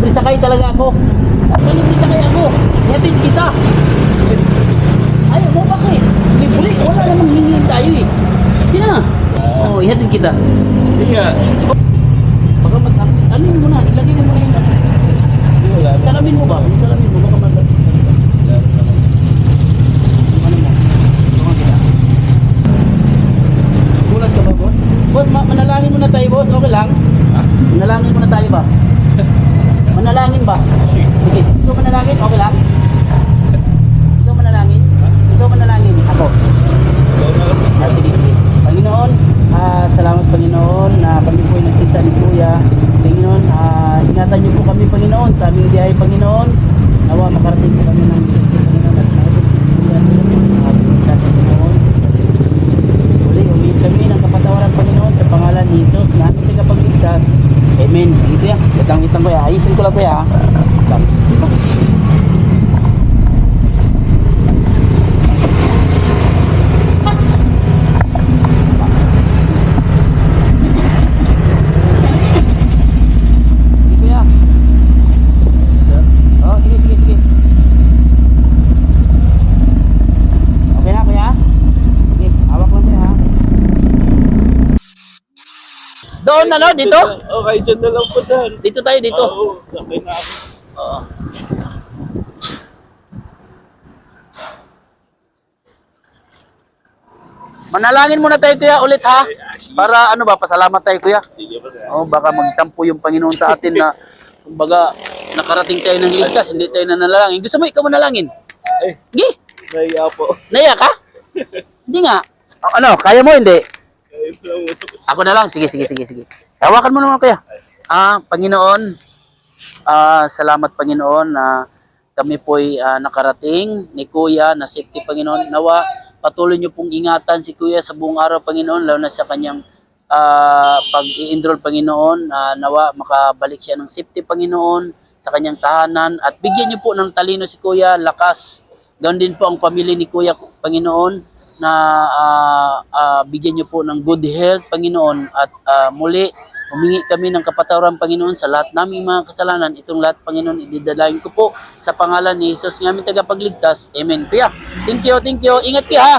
libre sakay talaga ako. Libre sakay ako. Ihatid kita. Ayaw mo bakit? Libre. Wala namang hingin tayo eh. Sina? Oo, ihatid kita. Hindi nga. Baka ano mo muna, ilagay mo muna yung ano. Salamin mo ba? Yung salamin mo, baka ano mo? Tungan kita. Gulat ka ba, boss? Boss, manalangin muna tayo, boss. Okay lang? Manalangin muna tayo ba? Manalangin ba? Sige. Ikaw manalangin? Okay lang? Ikaw manalangin? Ikaw manalangin? Ako? Sige. Panginoon, salamat Panginoon na kami po ay nagkita ni Kuya. Panginoon, ingatan niyo po kami Panginoon sa aming biyahe Panginoon. Nawa makarating po kami ng Panginoon at nakarating po Panginoon. Uli, humingi kami ng kapatawaran Panginoon sa pangalan ni Jesus na aming tagapagligtas. Amen. Sige Kuya, itang Kuya. Ayusin ko lang Kuya. Itang. Doon na no, dito? Okay, dyan na lang po, sir. Dito tayo, dito. Oo, sakay na ako. Oo. Manalangin muna tayo Kuya ulit ha. Para ano ba, pasalamat tayo Kuya. Sige po, sir. Oh, baka magtampo yung Panginoon sa atin na kumbaga nakarating tayo ng ligtas, hindi tayo nanalangin. Gusto mo ikaw manalangin? Eh, Sige. naiya po. Naiya ka? Hindi nga. Ano, kaya mo hindi? Ayun lang mo. Ako na lang. Sige. Hawakan mo naman Kuya. Panginoon, salamat Panginoon na kami po'y nakarating ni Kuya na safety Panginoon. Nawa, patuloy niyo pong ingatan si Kuya sa buong araw Panginoon, lalo na sa kanyang pag-i-enroll Panginoon. Nawa, makabalik siya ng safety Panginoon sa kanyang tahanan at bigyan niyo po ng talino si Kuya, lakas. Ganoon din po ang pamilya ni Kuya Panginoon na bigyan niyo po ng good health Panginoon at muli humingi kami ng kapatawaran Panginoon sa lahat naming mga kasalanan. Itong lahat Panginoon ididalain ko po sa pangalan ni Jesus ng aming tagapagligtas. Amen. Kuya, thank you. Ingat ka ha.